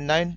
9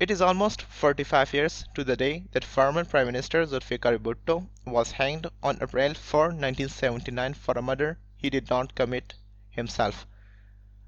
It is almost 45 years to the day that former Prime Minister Zulfikar Bhutto was hanged on April 4, 1979 for a murder he did not commit himself।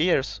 years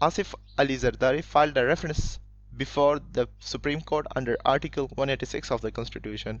Asif Ali Zardari filed a reference before the Supreme Court under Article 186 of the Constitution।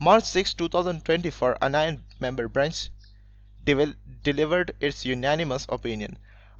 March 6, 2024, a 9-member bench delivered its unanimous opinion।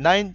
9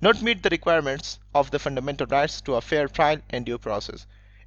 Not meet the requirements of the fundamental rights to a fair trial and due process।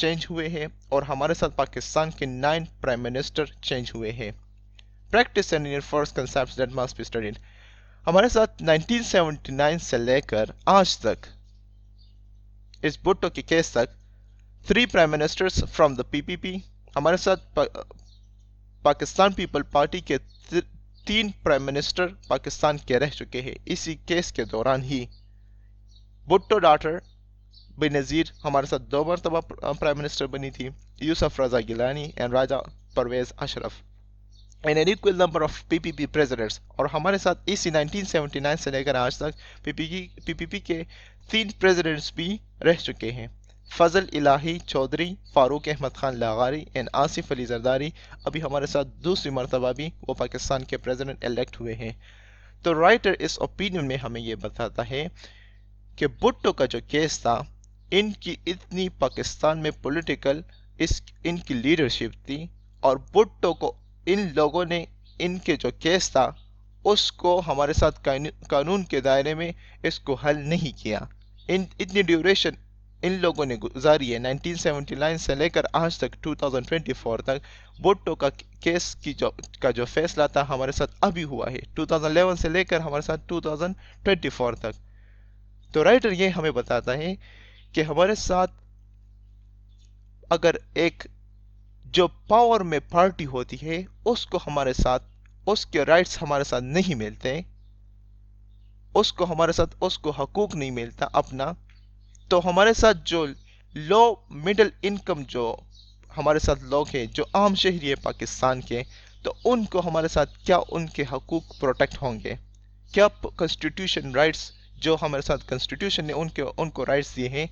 Change ہوئے ہیں اور ہمارے ساتھ پاکستان کے 9 prime minister change ہوئے ہیں. Practice and enforce concepts that must be studied. ہمارے ساتھ 1979 سے لے کر آج تک اس بھٹو کے کیس تک 3 پرائم منسٹرز فرام دا پی پی پی. ہمارے ساتھ پاکستان پیپل پارٹی کے 3 پرائم منسٹر پاکستان کے رہ چکے ہیں. اسی کیس کے دوران ہی بھٹو ڈاٹر بینظیر ہمارے ساتھ 2 مرتبہ پرائم منسٹر بنی تھی. Yousaf Raza Gilani and Raja Pervaiz Ashraf and an equal number of PPP presidents. اور ہمارے ساتھ اسی 1979 سے لے کر آج تک پی پی پی کے 3 presidents بھی رہ چکے ہیں. فضل الہی چودھری، فاروق احمد خان لاغاری اینڈ آصف علی زرداری ابھی ہمارے ساتھ دوسری مرتبہ بھی وہ پاکستان کے پریزیڈنٹ الیکٹ ہوئے ہیں. تو رائٹر اس اوپینین میں ہمیں یہ بتاتا ہے کہ بھٹو کا جو کیس تھا، ان کی اتنی پاکستان میں پولیٹیکل ان کی لیڈرشپ تھی، اور بھٹو کو ان لوگوں نے ان کے جو کیس تھا اس کو ہمارے ساتھ قانون کے دائرے میں اس کو حل نہیں کیا. اتنی ڈیوریشن ان لوگوں نے گزاری ہے 1979 سے لے کر آج تک 2024 تک. بھٹو کا کیس کا جو فیصلہ تھا ہمارے ساتھ ابھی ہوا ہے 2011 سے لے کر ہمارے ساتھ 2024 تک. تو رائٹر یہ ہمیں بتاتا ہے کہ ہمارے ساتھ اگر ایک جو پاور میں پارٹی ہوتی ہے اس کو ہمارے ساتھ اس کے رائٹس ہمارے ساتھ نہیں ملتے، اس کو ہمارے ساتھ اس کو حقوق نہیں ملتا اپنا، تو ہمارے ساتھ جو لو مڈل انکم جو ہمارے ساتھ لوگ ہیں جو عام شہری ہیں پاکستان کے، تو ان کو ہمارے ساتھ کیا ان کے حقوق پروٹیکٹ ہوں گے؟ کیا کنسٹیٹیوشن رائٹس جو ہمارے ساتھ کنسٹیٹیوشن نے ان کو رائٹس دیے ہیں،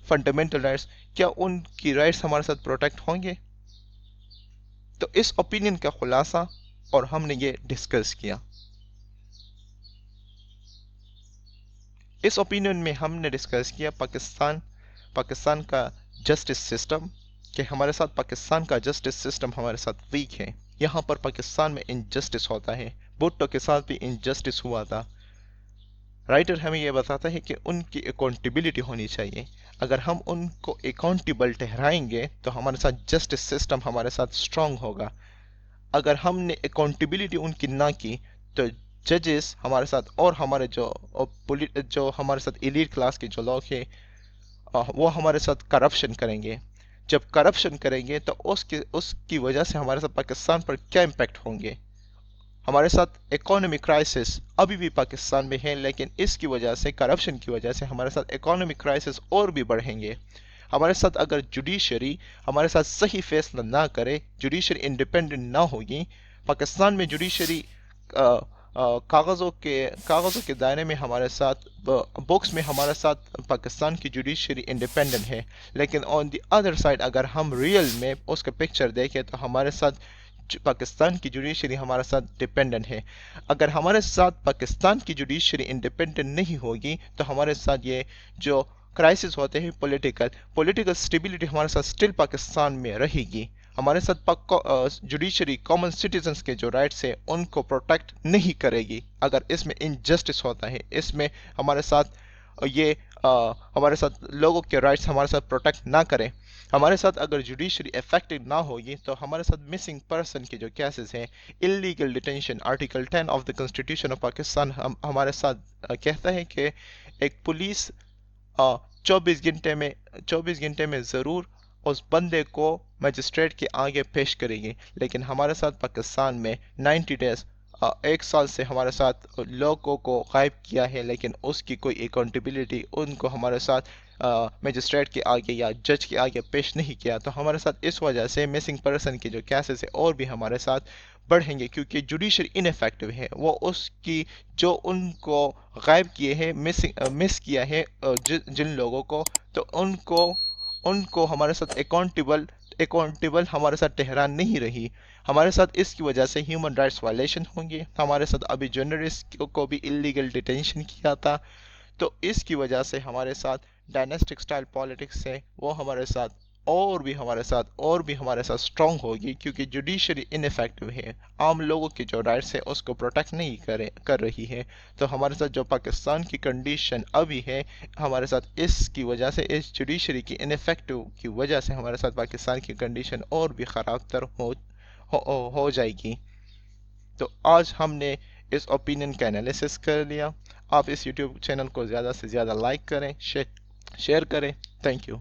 فنڈامنٹل رائٹس، کیا ان کی رائٹس ہمارے ساتھ پروٹیکٹ ہوں گے؟ تو اس اوپینین کا خلاصہ اور ہم نے یہ ڈسکس کیا. اس اوپینین میں ہم نے ڈسکس کیا پاکستان کا جسٹس سسٹم، کہ ہمارے ساتھ پاکستان کا جسٹس سسٹم ہمارے ساتھ ویک ہے. یہاں پر پاکستان میں انجسٹس ہوتا ہے. بھٹو کے ساتھ بھی انجسٹس ہوا تھا. رائٹر ہمیں یہ بتاتا ہے کہ ان کی اکاؤنٹیبلٹی ہونی چاہیے. اگر ہم ان کو اکاؤنٹیبل ٹھہرائیں گے تو ہمارے ساتھ جسٹس سسٹم ہمارے ساتھ اسٹرانگ ہوگا. اگر ہم نے اکاؤنٹیبلٹی ان کی نہ کی تو ججز ہمارے ساتھ اور ہمارے جو ہمارے ساتھ ایلیٹ کلاس کے جو لوگ ہیں وہ ہمارے ساتھ کرپشن کریں گے. جب کرپشن کریں گے تو اس کی وجہ سے ہمارے ساتھ پاکستان پر کیا امپیکٹ ہوں گے؟ ہمارے ساتھ اکانومک کرائسس ابھی بھی پاکستان میں ہے، لیکن اس کی وجہ سے کرپشن کی وجہ سے ہمارے ساتھ اکانومک کرائسس اور بھی بڑھیں گے. ہمارے ساتھ اگر جوڈیشری ہمارے ساتھ صحیح فیصلہ نہ کرے، جوڈیشری انڈیپینڈنٹ نہ ہوگی، پاکستان میں جوڈیشری کاغذوں کے دائرے میں ہمارے ساتھ بکس میں ہمارے ساتھ پاکستان کی جوڈیشری انڈیپینڈنٹ ہے، لیکن آن دی ادر سائڈ اگر ہم ریئل میں اس کا پکچر دیکھیں تو ہمارے ساتھ پاکستان کی جوڈیشری ہمارے ساتھ ڈیپینڈنٹ ہے. اگر ہمارے ساتھ پاکستان کی جوڈیشری انڈیپینڈنٹ نہیں ہوگی تو ہمارے ساتھ یہ جو کرائسس ہوتے ہیں پولیٹیکل سٹیبلٹی ہمارے ساتھ سٹل پاکستان میں رہے گی. ہمارے ساتھ جوڈیشری کامن سٹیزنز کے جو رائٹس ہیں ان کو پروٹیکٹ نہیں کرے گی. اگر اس میں انجسٹس ہوتا ہے، اس میں ہمارے ساتھ ہمارے ساتھ لوگوں کے رائٹس ہمارے ساتھ پروٹیکٹ نہ کریں، ہمارے ساتھ اگر جوڈیشری افیکٹو نہ ہوگی تو ہمارے ساتھ مسنگ پرسن کے جو کیسز ہیں، illegal detention, article 10 of the constitution of Pakistan ہمارے ساتھ کہتا ہے کہ ایک پولیس 24 گھنٹے میں ضرور اس بندے کو مجسٹریٹ کے آگے پیش کرے گی. لیکن ہمارے ساتھ پاکستان میں 90 ڈیز 1 سال سے ہمارے ساتھ لوگوں کو غائب کیا ہے، لیکن اس کی کوئی اکاؤنٹیبلٹی ان کو ہمارے ساتھ مجسٹریٹ کے آگے یا جج کے آگے پیش نہیں کیا. تو ہمارے ساتھ اس وجہ سے مسنگ پرسن کے جو کیسز ہیں اور بھی ہمارے ساتھ بڑھیں گے، کیونکہ جوڈیشری انیفیکٹو ہے. وہ اس کی جو ان کو غائب کیے ہیں، مس کیا ہے جن لوگوں کو، تو ان کو ہمارے ساتھ اکاؤنٹیبل ہمارے ساتھ ٹہران نہیں رہی. ہمارے ساتھ اس کی وجہ سے ہیومن رائٹس وائلیشن ہوں گے. ہمارے ساتھ ابھی جرنلسٹ کو بھی اللیگل ڈیٹینشن کیا تھا. تو اس کی وجہ سے ہمارے ساتھ ڈائناسٹک سٹائل پالیٹکس ہے وہ ہمارے ساتھ اور بھی ہمارے ساتھ اسٹرانگ ہوگی، کیونکہ جوڈیشری انفیکٹو ہے، عام لوگوں کی جو رائٹس ہے اس کو پروٹیکٹ نہیں کر رہی ہے۔ تو ہمارے ساتھ جو پاکستان کی کنڈیشن ابھی ہے، ہمارے ساتھ اس کی وجہ سے، اس جوڈیشری کی انفیکٹو کی وجہ سے ہمارے ساتھ پاکستان کی کنڈیشن اور بھی خراب تر ہو جائے گی۔ تو آج ہم نے اس اوپینین کا انالیسس کر لیا۔ آپ اس یوٹیوب چینل کو زیادہ سے زیادہ لائک کریں، شیئر کریں۔ Thank you.